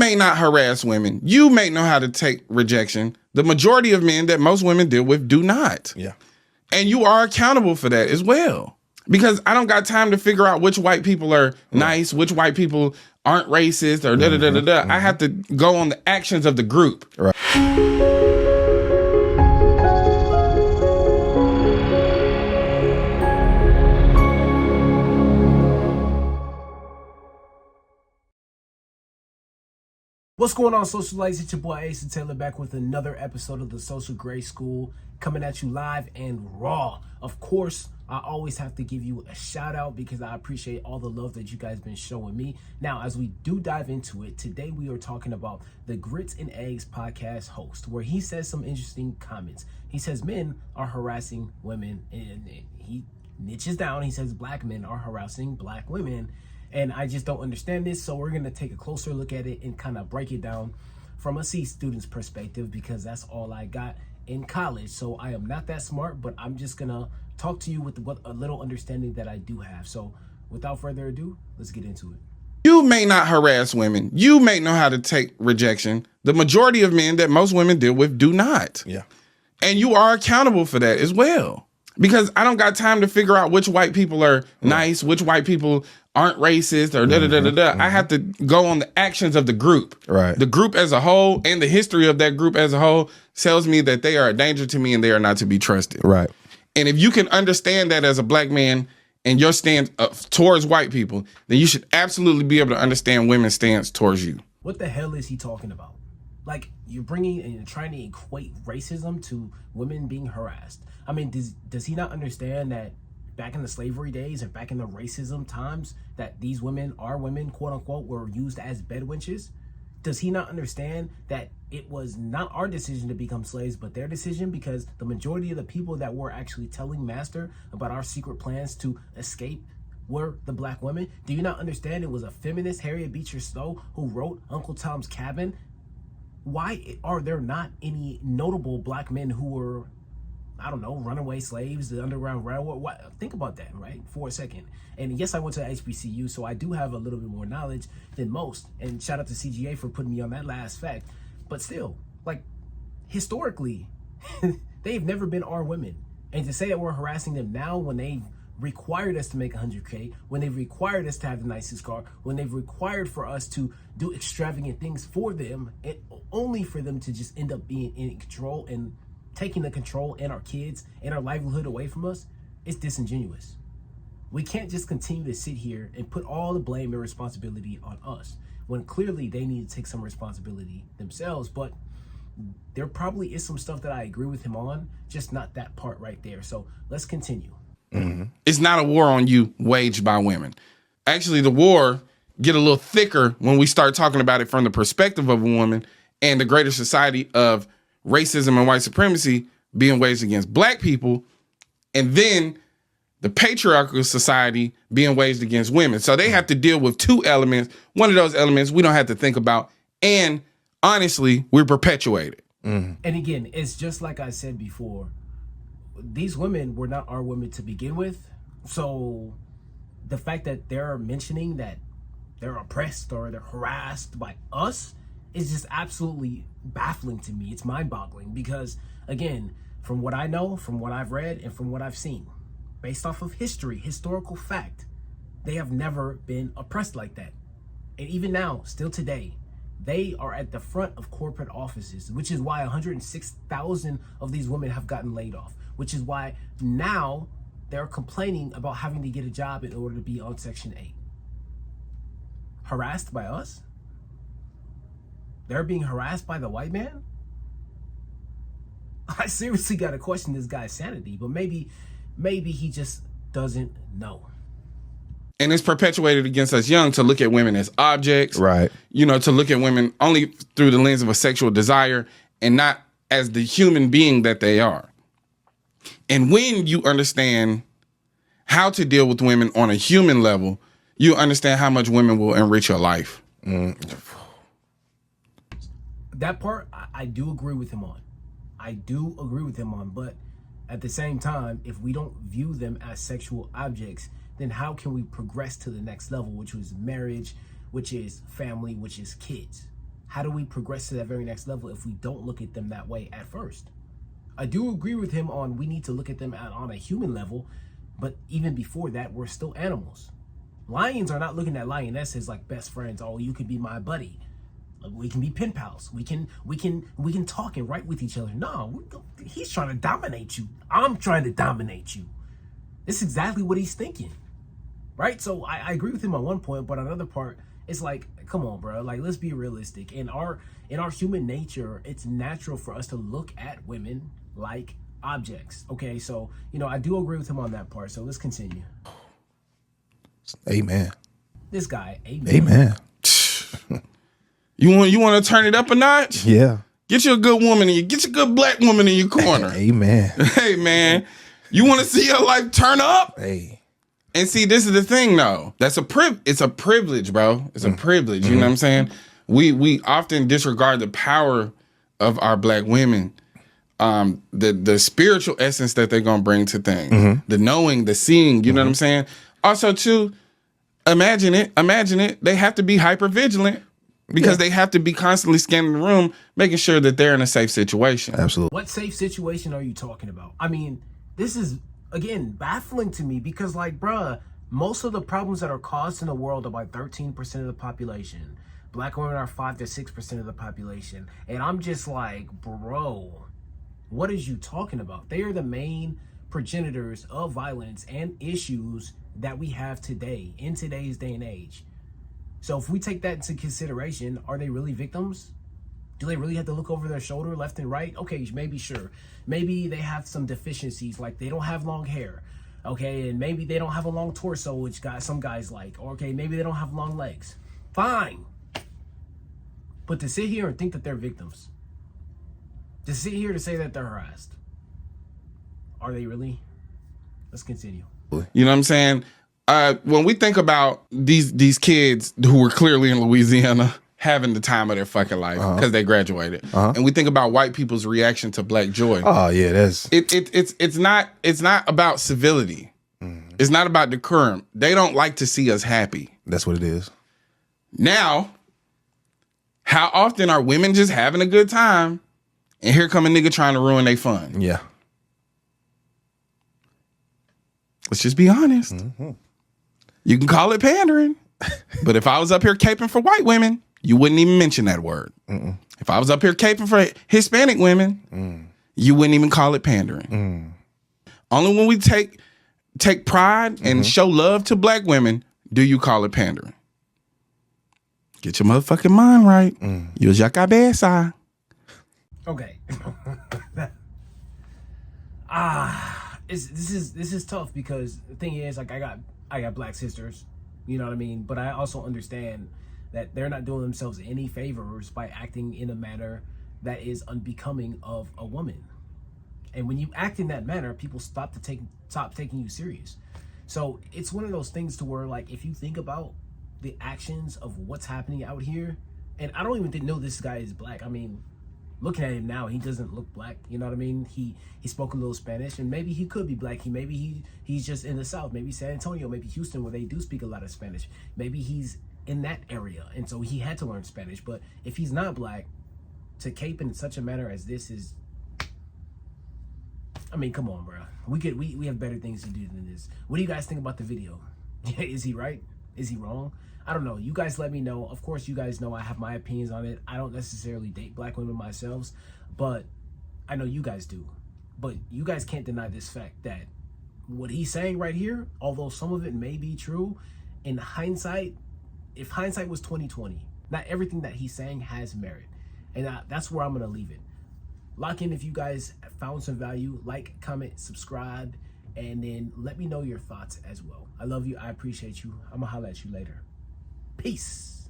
may not harass women. You may know how to take rejection. The majority of men that most women deal with do not. Yeah. And you are accountable for that as well. Because I don't got time to figure out which white people are nice, which white people aren't racist, or da-da-da-da-da. I have to go on the actions of the group. Right. What's going on, socialites? It's your boy Ace and Taylor back with another episode of the Social Grade School, coming at you live and raw. Of course, I always have to give you a shout out because I appreciate all the love that you guys been showing me. Now, as we do dive into it, today we are talking about the Grits and Eggs podcast host, where he says some interesting comments. He says men are harassing women, and he niches down. He says black men are harassing black women. And I just don't understand this, so we're going to take a closer look at it and kind of break it down from a C student's perspective, because that's all I got in college. So I am not that smart, but I'm just going to talk to you with what a little understanding that I do have. So without further ado, let's get into it. You may not harass women. You may know how to take rejection. The majority of men that most women deal with do not. Yeah. And you are accountable for that as well. Because I don't got time to figure out which white people are nice, which white people aren't racist, or da-da-da-da-da. I have to go on the actions of the group. Right. The group as a whole and the history of that group as a whole tells me that they are a danger to me and they are not to be trusted. Right. And if you can understand that as a black man and your stance towards white people, then you should absolutely be able to understand women's stance towards you. What the hell is he talking about? Like, you're bringing and you're trying to equate racism to women being harassed. I mean, does he not understand that back in the slavery days and back in the racism times that these women, our women, quote unquote, were used as bedwenches? Does he not understand that it was not our decision to become slaves, but their decision, because the majority of the people that were actually telling master about our secret plans to escape were the black women? Do you not understand it was a feminist, Harriet Beecher Stowe, who wrote Uncle Tom's Cabin? Why are there not any notable black men who were, I don't know, runaway slaves, the Underground Railroad? Think about that, right, for a second. And yes, I went to HBCU, so I do have a little bit more knowledge than most. And shout out to CGA for putting me on that last fact. But still, like, historically, they've never been our women. And to say that we're harassing them now when they've required us to make 100K, when they've required us to have the nicest car, when they've required for us to do extravagant things for them, and only for them to just end up being in control and taking the control and our kids and our livelihood away from us, it's disingenuous. We can't just continue to sit here and put all the blame and responsibility on us when clearly they need to take some responsibility themselves. But there probably is some stuff that I agree with him on, just not that part right there. So let's continue. It's not a war on you waged by women. Actually, the war get a little thicker when we start talking about it from the perspective of a woman and the greater society of racism and white supremacy being waged against black people, and then the patriarchal society being waged against women. So they have to deal with two elements. One of those elements we don't have to think about, and honestly, we're perpetuated. And again, it's just like I said before, these women were not our women to begin with. So the fact that they're mentioning that they're oppressed or they're harassed by us is just absolutely baffling to me. It's mind-boggling because, again, from what I know, from what I've read, and from what I've seen, based off of history, historical fact, they have never been oppressed like that. And even now, still today, they are at the front of corporate offices, which is why 106,000 of these women have gotten laid off, which is why now they're complaining about having to get a job in order to be on Section 8. Harassed by us? They're being harassed by the white man? I seriously got to question this guy's sanity, but maybe he just doesn't know. And it's perpetuated against us young to look at women as objects. Right. You know, to look at women only through the lens of a sexual desire and not as the human being that they are. And when you understand how to deal with women on a human level, you understand how much women will enrich your life. That part, I do agree with him on. But at the same time, if we don't view them as sexual objects, then how can we progress to the next level, which was marriage, which is family, which is kids? how do we progress to that very next level if we don't look at them that way at first? I do agree with him on we need to look at them on a human level, but even before that, we're still animals. Lions are not looking at lionesses like best friends. Oh, you could be my buddy. We can be pen pals. We can talk and write with each other. No, he's trying to dominate you. I'm trying to dominate you. This is exactly what he's thinking, right? So I agree with him on one point, but on another part, it's like, come on, bro. Like, let's be realistic. In our human nature, it's natural for us to look at women like objects. Okay, so I do agree with him on that part. So let's continue. Amen. This guy, amen. Amen. You want to turn it up a notch? Yeah. Get you a good woman get you a good black woman in your corner. Amen. Hey, man, you want to see your life turn up? Hey. And see, this is the thing, though. It's a privilege, bro. It's a privilege. You know what I'm saying? We often disregard the power of our black women, the spiritual essence that they're gonna bring to things, the knowing, the seeing. You know what I'm saying? Also, too, imagine it. They have to be hyper vigilant because they have to be constantly scanning the room, making sure that they're in a safe situation. Absolutely. What safe situation are you talking about? I mean, this is, again, baffling to me because, like, bruh, most of the problems that are caused in the world are by 13% of the population. Black women are 5 to 6% of the population. And I'm just like, bro, what is you talking about? They are the main progenitors of violence and issues that we have today, in today's day and age. So if we take that into consideration, are they really victims? Do they really have to look over their shoulder left and right? Okay, maybe, sure. Maybe they have some deficiencies, like they don't have long hair. Okay, and maybe they don't have a long torso, which some guys like. Or, okay, maybe they don't have long legs. Fine. But to sit here and think that they're victims, to sit here to say that they're harassed, are they really? Let's continue. You know what I'm saying? When we think about these kids who were clearly in Louisiana having the time of their fucking life because they graduated, and we think about white people's reaction to Black joy. Oh yeah, that's it's not about civility. It's not about decorum. They don't like to see us happy. That's what it is. Now, how often are women just having a good time, and here come a nigga trying to ruin their fun? Yeah. Let's just be honest. You can call it pandering, but if I was up here caping for white women, you wouldn't even mention that word. If I was up here caping for Hispanic women, you wouldn't even call it pandering. Only when we take pride and show love to Black women do you call it pandering. Get your motherfucking mind right. Use your cabeza. Okay. This is tough because the thing is, like, I got Black sisters, you know what I mean? But I also understand that they're not doing themselves any favors by acting in a manner that is unbecoming of a woman. And when you act in that manner, people stop taking you serious. So it's one of those things to where, like, if you think about the actions of what's happening out here, and I don't even know this guy is Black. I mean, looking at him now, he doesn't look Black. You know what I mean? He spoke a little Spanish, and maybe he could be Black. He's just in the South, maybe San Antonio, maybe Houston, where they do speak a lot of Spanish. Maybe he's in that area, and so he had to learn Spanish. But if he's not Black, to cape in such a manner as this is, I mean, come on, bro. We have better things to do than this. What do you guys think about the video? Is he right? Is he wrong? I don't know. You guys let me know. Of course, you guys know I have my opinions on it. I don't necessarily date Black women myself, but I know you guys do. But you guys can't deny this fact that what he's saying right here, although some of it may be true, in hindsight, if hindsight was 20/20, not everything that he's saying has merit. And that's where I'm going to leave it. Lock in if you guys found some value. Like, comment, subscribe, and then let me know your thoughts as well. I love you. I appreciate you. I'm going to holler at you later. Peace.